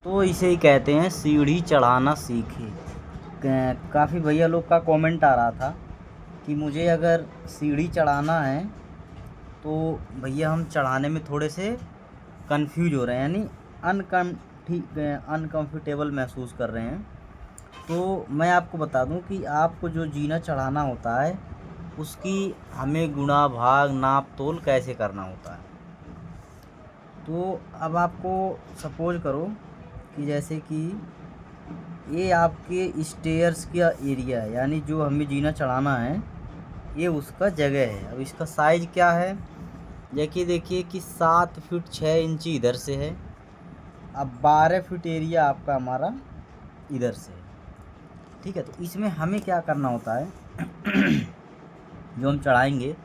तो इसे ही कहते हैं सीढ़ी चढ़ाना सीखे। काफ़ी भैया लोग का कमेंट आ रहा था कि मुझे अगर सीढ़ी चढ़ाना है तो भैया हम चढ़ाने में थोड़े से कंफ्यूज हो रहे हैं, यानी अनकम्फर्टेबल महसूस कर रहे हैं। तो मैं आपको बता दूं कि आपको जो जीना चढ़ाना होता है उसकी हमें गुणा भाग नाप तोल कैसे करना होता है। तो अब आपको सपोज करो कि जैसे कि ये आपके स्टेयर्स का एरिया है, यानी जो हमें जीना चढ़ाना है ये उसका जगह है। अब इसका साइज़ क्या है, देखिए कि 7 फीट 6 इंची इधर से है। अब 12 फीट एरिया आपका हमारा इधर से है, ठीक है। तो इसमें हमें क्या करना होता है जो हम चढ़ाएंगे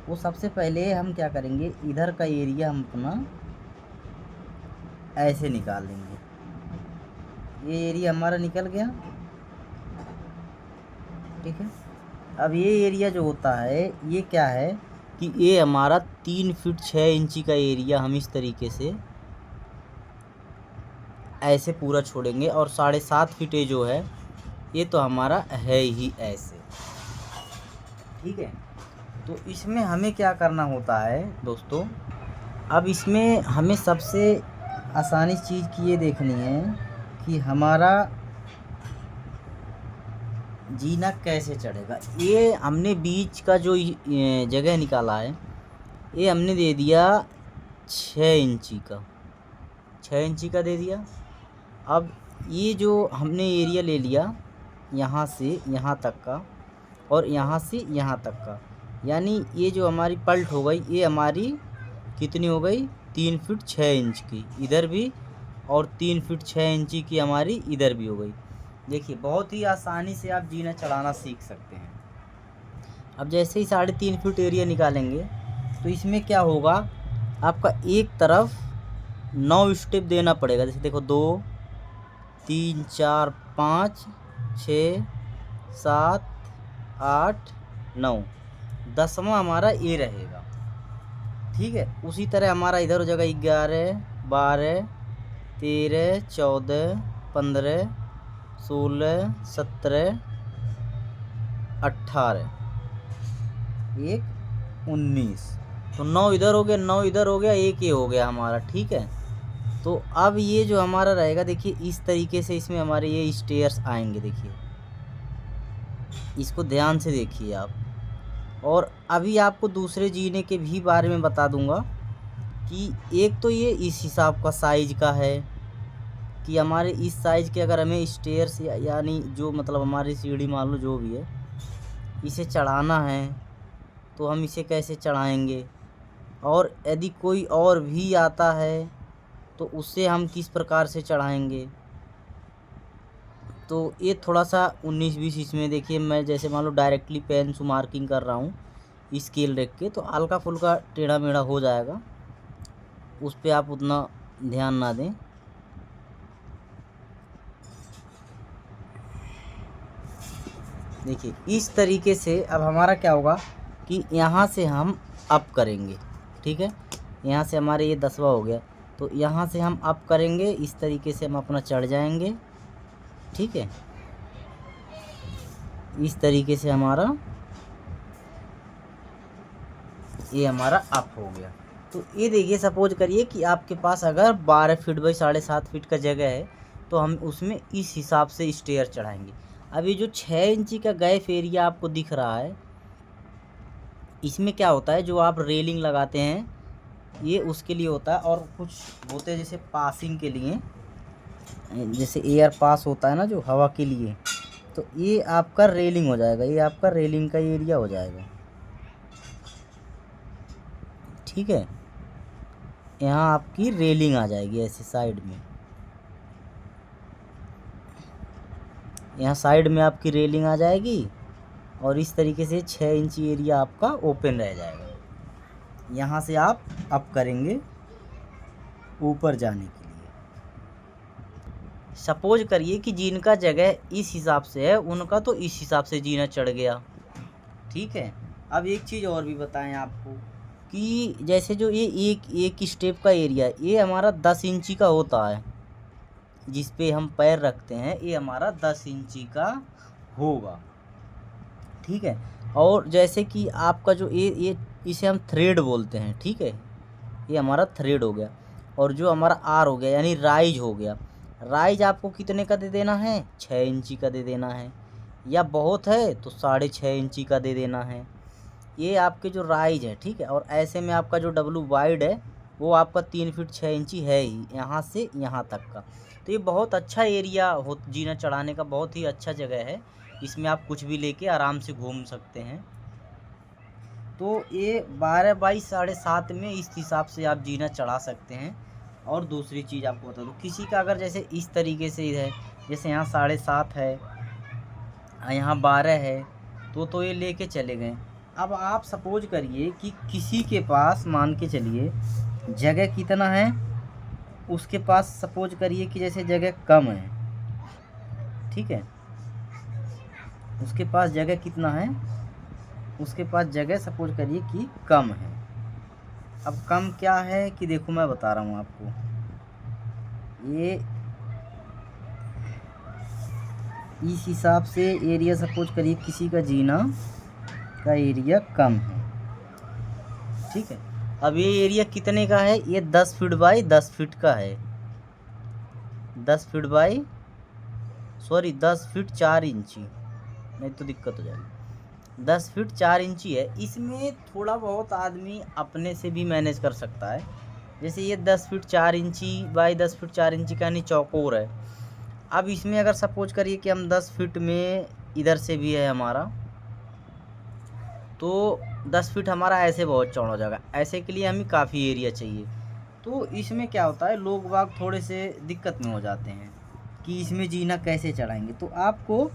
वो सबसे पहले हम क्या करेंगे, इधर का एरिया हम अपना ऐसे निकाल लेंगे। ये एरिया हमारा निकल गया, ठीक है। अब ये एरिया जो होता है ये क्या है कि ये हमारा 3 फीट 6 इंची का एरिया हम इस तरीके से ऐसे पूरा छोड़ेंगे, और 7.5 फीट जो है ये तो हमारा है ही ऐसे, ठीक है। तो इसमें हमें क्या करना होता है दोस्तों, अब इसमें हमें सबसे आसानी चीज़ की ये देखनी है कि हमारा जीना कैसे चढ़ेगा। ये हमने बीच का जो जगह निकाला है ये हमने दे दिया 6 इंची का, 6 इंची का दे दिया। अब ये जो हमने एरिया ले लिया यहाँ से यहाँ तक का और यहाँ से यहाँ तक का, यानी ये जो हमारी पलट हो गई ये हमारी कितनी हो गई, 3 फीट 6 इंच की इधर भी, और 3 फीट 6 इंची की हमारी इधर भी हो गई। देखिए बहुत ही आसानी से आप जीना चढ़ाना सीख सकते हैं। अब जैसे ही 3.5 फीट एरिया निकालेंगे तो इसमें क्या होगा, आपका एक तरफ 9 स्टेप देना पड़ेगा। जैसे देखो 2 3 4 5 6 7 8 9, 10वां हमारा ये रहेगा, ठीक है। उसी तरह हमारा इधर हो जाएगा 11 12 13 14 15 16 17 18 1 19, तो 9 इधर हो गया 9 इधर हो गया, एक ये हो गया हमारा, ठीक है। तो अब ये जो हमारा रहेगा देखिए इस तरीके से इसमें हमारे ये स्टेयर्स आएंगे, देखिए इसको ध्यान से देखिए आप। और अभी आपको दूसरे जीने के भी बारे में बता दूंगा कि एक तो ये इस हिसाब का साइज का है कि हमारे इस साइज़ के अगर हमें स्टेयर्स यानी जो मतलब हमारी सीढ़ी मान लो जो भी है इसे चढ़ाना है तो हम इसे कैसे चढ़ाएंगे, और यदि कोई और भी आता है तो उससे हम किस प्रकार से चढ़ाएंगे। तो ये थोड़ा सा 19-20 इसमें देखिए, मैं जैसे मान लो डायरेक्टली पेन से मार्किंग कर रहा हूँ स्केल रख के, तो हल्का फुल्का टेढ़ा मेढ़ा हो जाएगा, उस पर आप उतना ध्यान ना दें। देखिए इस तरीके से अब हमारा क्या होगा कि यहाँ से हम अप करेंगे, ठीक है। यहाँ से हमारे ये 10वां हो गया, तो यहाँ से हम अप करेंगे, इस तरीके से हम अपना चढ़ जाएंगे, ठीक है। इस तरीके से हमारा ये हमारा अप हो गया। तो ये देखिए सपोज करिए कि आपके पास अगर 12 फीट बाई 7.5 फीट का जगह है तो हम उसमें इस हिसाब से स्टेयर चढ़ाएंगे। अब ये जो 6 इंची का गैप एरिया आपको दिख रहा है इसमें क्या होता है, जो आप रेलिंग लगाते हैं ये उसके लिए होता है, और कुछ होते हैं जैसे पासिंग के लिए, जैसे एयर पास होता है ना जो हवा के लिए, तो ये आपका रेलिंग हो जाएगा, ये आपका रेलिंग का एरिया हो जाएगा, ठीक है। यहाँ आपकी रेलिंग आ जाएगी ऐसे साइड में, यहाँ साइड में आपकी रेलिंग आ जाएगी, और इस तरीके से 6 इंची एरिया आपका ओपन रह जाएगा। यहाँ से आप अप करेंगे ऊपर जाने के लिए। सपोज करिए कि जिनका जगह इस हिसाब से है उनका तो इस हिसाब से जीना चढ़ गया, ठीक है। अब एक चीज़ और भी बताएं आपको कि जैसे जो ये एक स्टेप का एरिया है ये हमारा 10 इंची का होता है, जिस पे हम पैर रखते हैं ये हमारा 10 इंची का होगा, ठीक है। और जैसे कि आपका जो ये इसे हम थ्रेड बोलते हैं, ठीक है, ये हमारा थ्रेड हो गया। और जो हमारा आर हो गया यानी राइज हो गया, राइज आपको कितने का दे देना है, 6 इंची का दे देना है, या बहुत है तो 6.5 इंची का दे देना है। ये आपके जो राइज है, ठीक है। और ऐसे में आपका जो डब्लू वाइड है वो आपका 3 फीट 6 इंची है ही, यहाँ से यहाँ तक का। तो ये बहुत अच्छा एरिया हो, जीना चढ़ाने का बहुत ही अच्छा जगह है। इसमें आप कुछ भी लेके आराम से घूम सकते हैं। तो ये 12 बाई 7.5 में इस हिसाब से आप जीना चढ़ा सकते हैं। और दूसरी चीज़ आपको बता दूँ, किसी का अगर जैसे इस तरीके से है, जैसे यहाँ 7.5 है, यहाँ 12 है, तो ये लेके चले गए। अब आप सपोज करिए कि किसी के पास मान के चलिए जगह कितना है, उसके पास सपोज करिए कि जैसे जगह कम है, ठीक है, उसके पास जगह कितना है, उसके पास जगह सपोज करिए कि कम है। अब कम क्या है कि देखो मैं बता रहा हूँ आपको, ये इस हिसाब से एरिया सपोज करिए किसी का जीना का एरिया कम है, ठीक है। अब ये एरिया कितने का है, ये 10 फीट बाई 10 फीट का है, 10 फीट बाई 10 फीट 4 इंची, नहीं तो दिक्कत हो जाएगी। 10 फीट 4 इंची है। इसमें थोड़ा बहुत आदमी अपने से भी मैनेज कर सकता है। जैसे ये 10 फीट 4 इंची बाई 10 फीट 4 इंची का यानी चौकोर है। अब इसमें अगर सपोज करिए कि हम 10 फीट में इधर से भी है हमारा, तो 10 फीट हमारा ऐसे बहुत चौड़ा हो जाएगा। ऐसे के लिए हमें काफ़ी एरिया चाहिए। तो इसमें क्या होता है, लोग बाग थोड़े से दिक्कत में हो जाते हैं कि इसमें जीना कैसे चढ़ाएंगे। तो आपको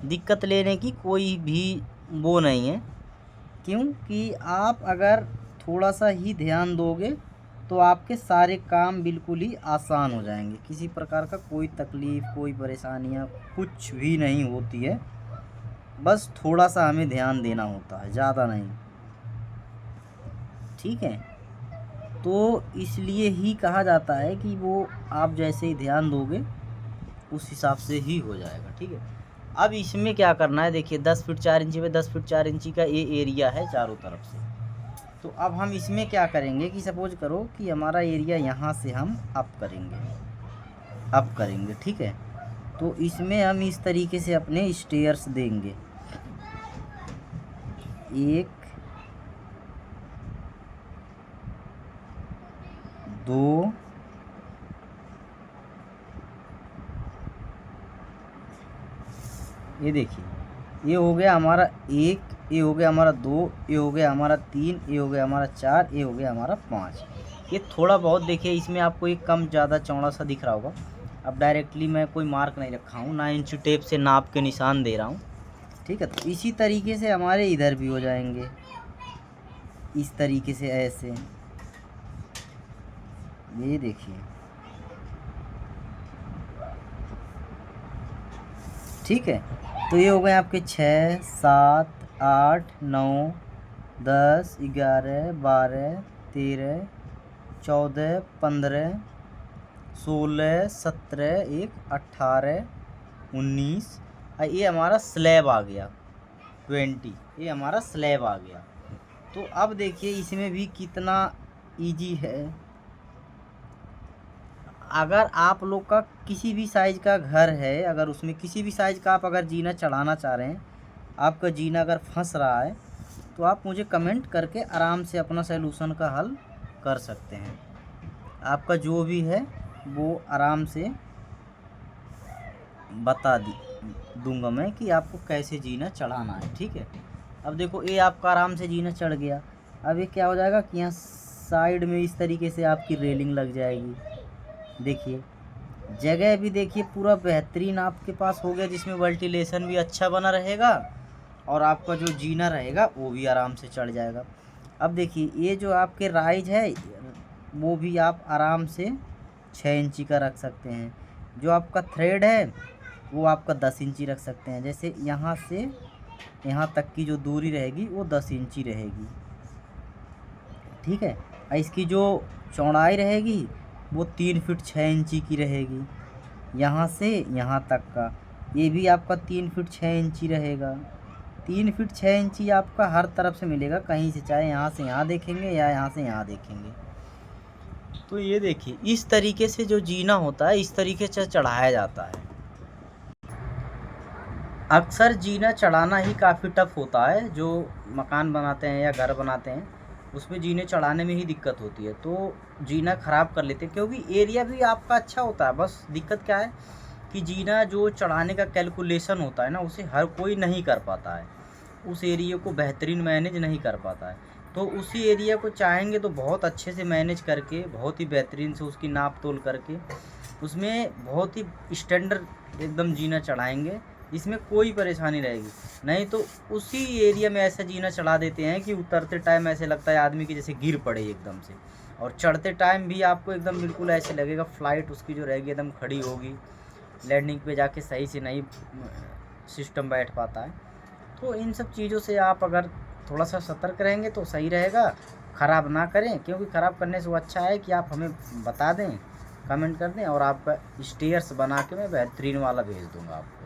दिक्कत लेने की कोई भी वो नहीं है, क्योंकि आप अगर थोड़ा सा ही ध्यान दोगे तो आपके सारे काम बिल्कुल ही आसान हो जाएंगे। किसी प्रकार का कोई तकलीफ़, कोई परेशानियाँ कुछ भी नहीं होती है। बस थोड़ा सा हमें ध्यान देना होता है, ज़्यादा नहीं, ठीक है। तो इसलिए ही कहा जाता है कि वो आप जैसे ही ध्यान दोगे उस हिसाब से ही हो जाएगा, ठीक है। अब इसमें क्या करना है, देखिए 10 फीट 4 इंची पे 10 फीट 4 इंची का ये एरिया है चारों तरफ से। तो अब हम इसमें क्या करेंगे कि सपोज करो कि हमारा एरिया यहाँ से हम अप करेंगे, ठीक है। तो इसमें हम इस तरीके से अपने स्टेयर्स देंगे, 1 2 ये देखिए, ये हो गया हमारा 1, ये हो गया हमारा 2, ये हो गया हमारा 3, ये हो गया हमारा 4, ये हो गया हमारा 5। ये थोड़ा बहुत देखिए इसमें आपको एक कम ज़्यादा चौड़ा सा दिख रहा होगा। अब डायरेक्टली मैं कोई मार्क नहीं रखा हूँ, 9 इंची टेप से नाप के निशान दे रहा हूँ, ठीक है। तो इसी तरीके से हमारे इधर भी हो जाएंगे, इस तरीके से ऐसे, ये देखिए, ठीक है। तो ये हो गए आपके 6 7 8 9 10 11 12 13 14 15 16 17 1 18 19, ये हमारा स्लैब आ गया 20, ये हमारा स्लैब आ गया। तो अब देखिए इसमें भी कितना इजी है। अगर आप लोग का किसी भी साइज़ का घर है, अगर उसमें किसी भी साइज़ का आप अगर जीना चढ़ाना चाह रहे हैं, आपका जीना अगर फंस रहा है, तो आप मुझे कमेंट करके आराम से अपना सलूशन का हल कर सकते हैं। आपका जो भी है वो आराम से बता दूंगा मैं कि आपको कैसे जीना चढ़ाना है, ठीक है। अब देखो ये आपका आराम से जीना चढ़ गया। अब ये क्या हो जाएगा कि यहाँ साइड में इस तरीके से आपकी रेलिंग लग जाएगी। देखिए जगह भी देखिए पूरा बेहतरीन आपके पास हो गया, जिसमें वेंटिलेशन भी अच्छा बना रहेगा और आपका जो जीना रहेगा वो भी आराम से चढ़ जाएगा। अब देखिए ये जो आपके राइज है वो भी आप आराम से 6 इंची का रख सकते हैं। जो आपका थ्रेड है वो आपका 10 इंची रख सकते हैं। जैसे यहाँ से यहाँ तक की जो दूरी रहेगी वो 10 इंची रहेगी, ठीक है। और इसकी जो चौड़ाई रहेगी वो 3 फीट 6 इंची की रहेगी, यहाँ से यहाँ तक का, ये भी आपका 3 फीट 6 इंची रहेगा। 3 फीट 6 इंची आपका हर तरफ से मिलेगा, कहीं से, चाहे यहाँ से यहाँ देखेंगे या यहाँ से यहाँ देखेंगे। तो ये देखिए इस तरीके से जो जीना होता है इस तरीके से चढ़ाया जाता है। अक्सर जीना चढ़ाना ही काफ़ी टफ होता है, जो मकान बनाते हैं या घर बनाते हैं उसमें जीने चढ़ाने में ही दिक्कत होती है, तो जीना ख़राब कर लेते हैं, क्योंकि एरिया भी आपका अच्छा होता है। बस दिक्कत क्या है कि जीना जो चढ़ाने का कैलकुलेशन होता है ना, उसे हर कोई नहीं कर पाता है, उस एरिया को बेहतरीन मैनेज नहीं कर पाता है। तो उसी एरिया को चाहेंगे तो बहुत अच्छे से मैनेज करके, बहुत ही बेहतरीन से उसकी नाप तोल करके उसमें बहुत ही स्टैंडर्ड एकदम जीना चढ़ाएंगे, जिसमें कोई परेशानी रहेगी नहीं। तो उसी एरिया में ऐसा जीना चढ़ा देते हैं कि उतरते टाइम ऐसे लगता है आदमी की जैसे गिर पड़े एकदम से, और चढ़ते टाइम भी आपको एकदम बिल्कुल ऐसे लगेगा फ्लाइट उसकी जो रहेगी एकदम खड़ी होगी, लैंडिंग पे जाके सही से नहीं सिस्टम बैठ पाता है। तो इन सब चीज़ों से आप अगर थोड़ा सा सतर्क रहेंगे तो सही रहेगा, ख़राब ना करें, क्योंकि ख़राब करने से वो अच्छा है कि आप हमें बता दें, कमेंट कर दें, और आपका स्टेयर्स बना के मैं बेहतरीन वाला भेज दूँगा आपको।